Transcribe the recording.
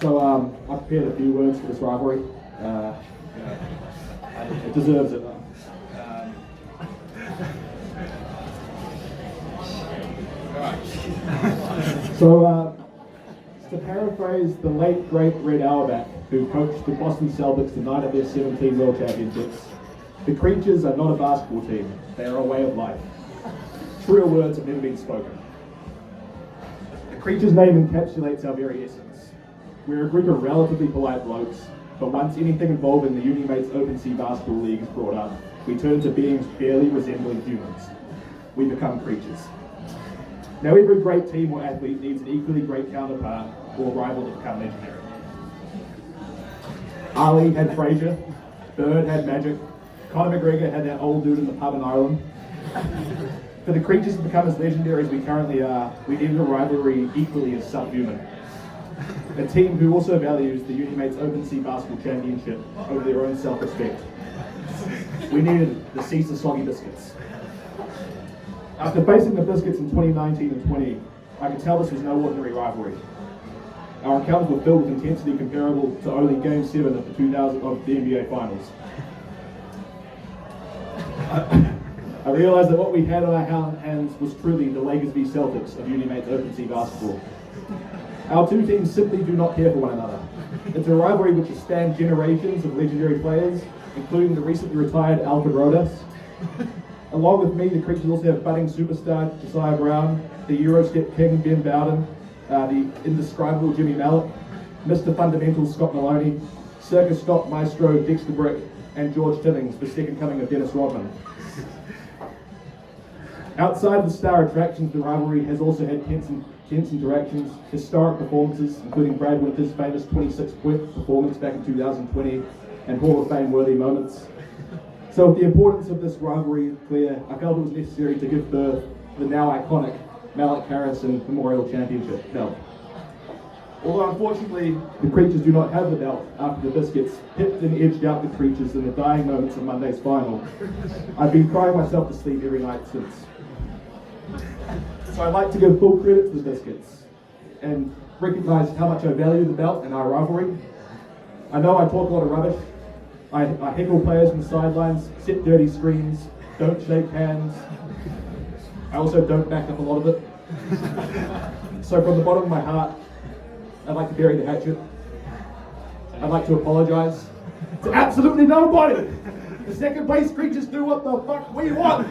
I've prepared a few words for this rivalry. It deserves it. To paraphrase the late, great Red Auerbach, who coached the Boston Celtics the night of their 17 World Championships, the Creatures are not a basketball team, they are a way of life. Truer words have never been spoken. The Creatures name encapsulates our very essence. We're a group of relatively polite blokes, but once anything involving the Unimates Open Sea Basketball League is brought up, we turn to beings barely resembling humans. We become creatures. Now every great team or athlete needs an equally great counterpart or rival to become legendary. Ali had Frazier, Bird had Magic, Conor McGregor had that old dude in the pub in Ireland. For the Creatures to become as legendary as we currently are, we need a rivalry equally as subhuman. A team who also values the Unimates Open Sea Basketball Championship over their own self-respect. We needed the Caesar Soggy Biscuits. After facing the Biscuits in 2019 and 20, I could tell this was no ordinary rivalry. Our encounters were filled with intensity comparable to only Game 7 of the NBA Finals. I realised that what we had on our hands was truly the Lakers v Celtics of Unimates Open Sea Basketball. Our two teams simply do not care for one another. It's a rivalry which has spanned generations of legendary players, including the recently retired Alfred Rodas. Along with me, the Creatures also have budding superstar Josiah Brown, the Eurostep king Ben Bowden, the indescribable Jimmy Mallett, Mr. Fundamental Scott Maloney, Circus Stop Maestro Dexter Brick, and George Timmings, the second coming of Dennis Rodman. Outside of the star attractions, the rivalry has also had tense interactions, historic performances, including Brad Winter's famous 26-point performance back in 2020, and Hall of Fame worthy moments. So with the importance of this rivalry clear, I felt it was necessary to give birth to the now iconic Malik Harrison Memorial Championship belt. Although unfortunately the Creatures do not have the belt after the Biscuits pipped and edged out the Creatures in the dying moments of Monday's final, I've been crying myself to sleep every night since. So I'd like to give full credit to the Biscuits and recognise how much I value the belt and our rivalry. I know I talk a lot of rubbish. I heckle players from the sidelines, set dirty screens, don't shake hands. I also don't back up a lot of it. So from the bottom of my heart, I'd like to bury the hatchet. I'd like to apologise to absolutely nobody. The second place Creatures do what the fuck we want.